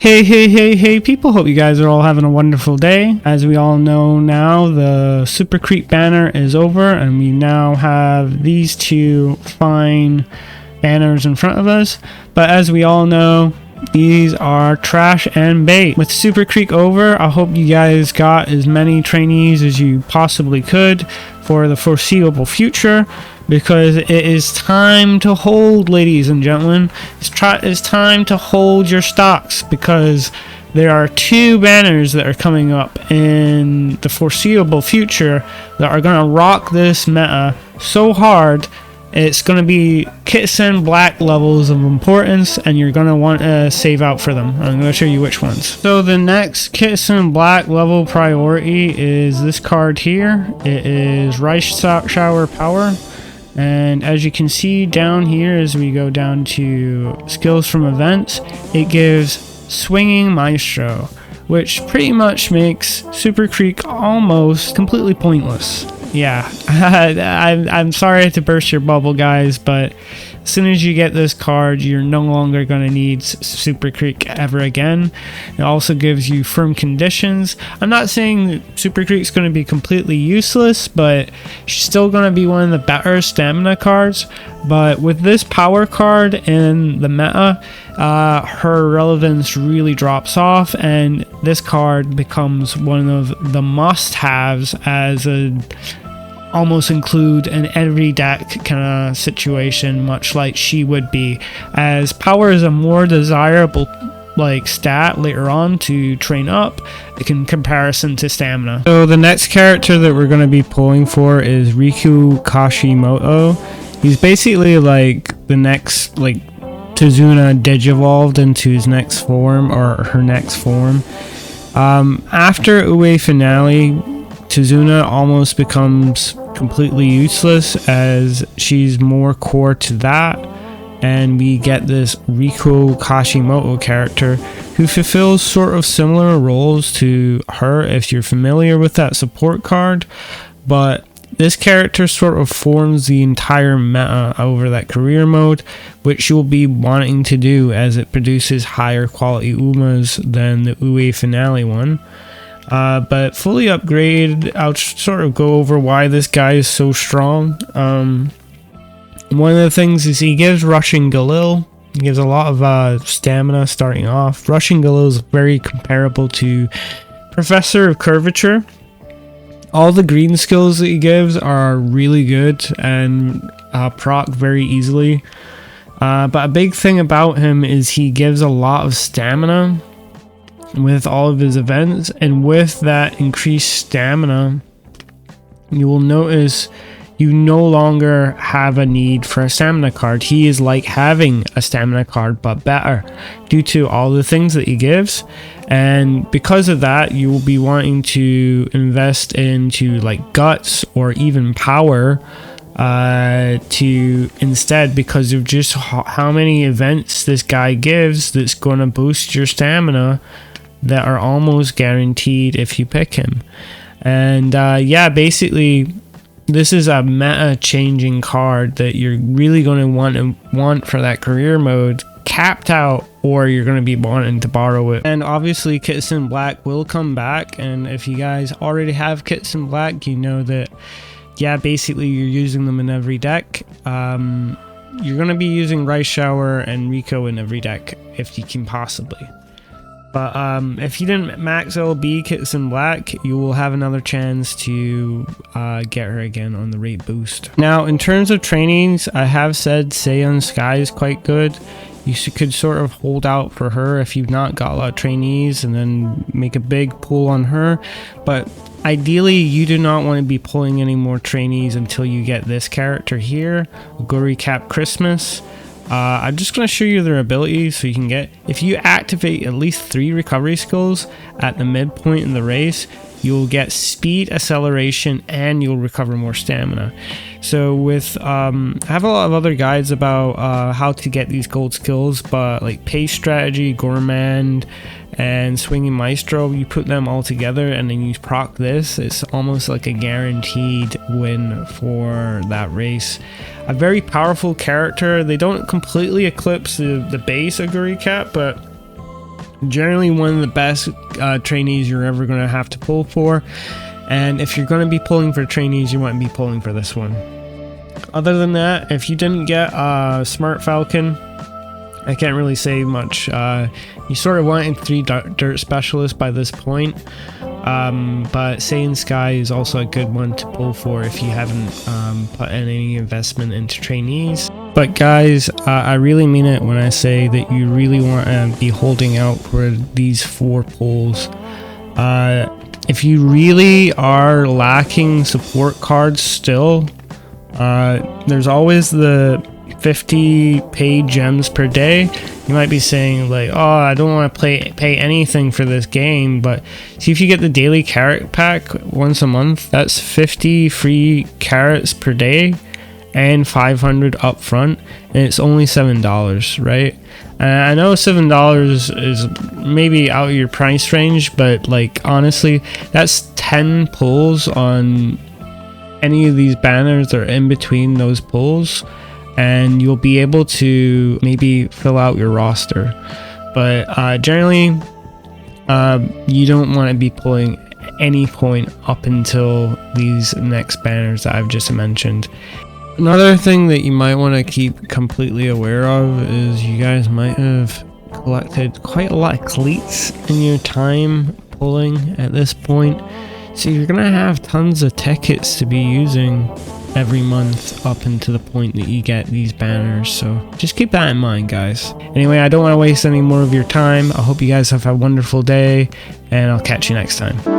Hey people, hope you guys are all having a wonderful day. As we all know now, the Super Creek banner is over and we now have these two fine banners in front of us. But as we all know, these are trash and bait. With Super Creek over, I hope you guys got as many trainees as you possibly could for the foreseeable future, because it is time to hold, ladies and gentlemen. It's time to hold your stocks, because there are two banners that are coming up in the foreseeable future that are going to rock this meta so hard. It's going to be Kitasan Black levels of importance, and you're going to want to save out for them. I'm going to show you which ones. So the next Kitasan Black level priority is this card here. It is Rice Shower Power. And as you can see down here, as we go down to skills from events, it gives Swinging Maestro, which pretty much makes Super Creek almost completely pointless. Yeah, I'm sorry to burst your bubble, guys, but as soon as you get this card, you're no longer going to need Super Creek ever again. It also gives you firm conditions. I'm not saying that Super Creek's going to be completely useless, but she's still going to be one of the better stamina cards. But with this power card in the meta, her relevance really drops off, and this card becomes one of the must-haves as a almost include in every deck kind of situation, much like she would be, as power is a more desirable stat later on to train up in comparison to stamina. So the next character that we're going to be pulling for is Riku Kashimoto. He's basically like the next Tizuna digivolved into his next form, or her next form. After Ue Finale, Tizuna almost becomes completely useless, as she's more core to that, and we get this Riku Kashimoto character who fulfills sort of similar roles to her if you're familiar with that support card, but this character sort of forms the entire meta over that career mode, which you'll be wanting to do as it produces higher quality Umas than the Ue Finale one. But fully upgraded, I'll sort of go over why this guy is so strong. One of the things is he gives Rushing Galil. He gives a lot of stamina starting off. Rushing Galil is very comparable to Professor of Curvature. All the green skills that he gives are really good and proc very easily. But a big thing about him is he gives a lot of stamina with all of his events, and with that increased stamina, you will notice you no longer have a need for a stamina card. He is like having a stamina card, but better, due to all the things that he gives. And because of that, you will be wanting to invest into guts or even power to instead, because of just how many events this guy gives that's going to boost your stamina that are almost guaranteed if you pick him. And yeah, basically this is a meta changing card that you're really going to want for that career mode, capped out, or you're going to be wanting to borrow it. And obviously Kitasan Black will come back, and if you guys already have Kitasan Black, you know that yeah, basically you're using them in every deck. You're going to be using Rice Shower and Rico in every deck if you can possibly. But if you didn't max LB Kitasan Black, you will have another chance to get her again on the rate boost. Now, in terms of trainings, I have said Seion Sky is quite good. You could sort of hold out for her if you've not got a lot of trainees, and then make a big pull on her. But ideally, you do not want to be pulling any more trainees until you get this character here, Oguri Cap Christmas. I'm just going to show you their abilities so you can get, if you activate at least 3 recovery skills at the midpoint in the race, you'll get speed, acceleration, and you'll recover more stamina. So with I have a lot of other guides about how to get these gold skills, but like pace strategy, gourmand, and swinging maestro, you put them all together and then you proc this, it's almost like a guaranteed win for that race. A very powerful character. They don't completely eclipse the base Oguri Cap, but Generally one of the best trainees you're ever going to have to pull for. And if you're going to be pulling for trainees, you want to be pulling for this one. Other than that, if you didn't get Smart Falcon, I can't really say much. You sort of wanted 3 dirt specialists by this point. But Saiyan Sky is also a good one to pull for if you haven't put any investment into trainees. But guys, I really mean it when I say that you really want to be holding out for these 4 pulls. If you really are lacking support cards still, there's always the 50 paid gems per day. You might be saying like, oh, I don't want to pay anything for this game, but see, if you get the daily carrot pack once a month, that's 50 free carrots per day and 500 up front, and it's only $7, right? And I know $7 is maybe out of your price range, but like honestly, that's 10 pulls on any of these banners or in between those pulls, and you'll be able to maybe fill out your roster. But generally, you don't want to be pulling any point up until these next banners that I've just mentioned. Another thing that you might want to keep completely aware of is you guys might have collected quite a lot of cleats in your time pulling at this point. So you're going to have tons of tickets to be using every month up until the point that you get these banners. So just keep that in mind, guys. Anyway, I don't want to waste any more of your time. I hope you guys have a wonderful day, and I'll catch you next time.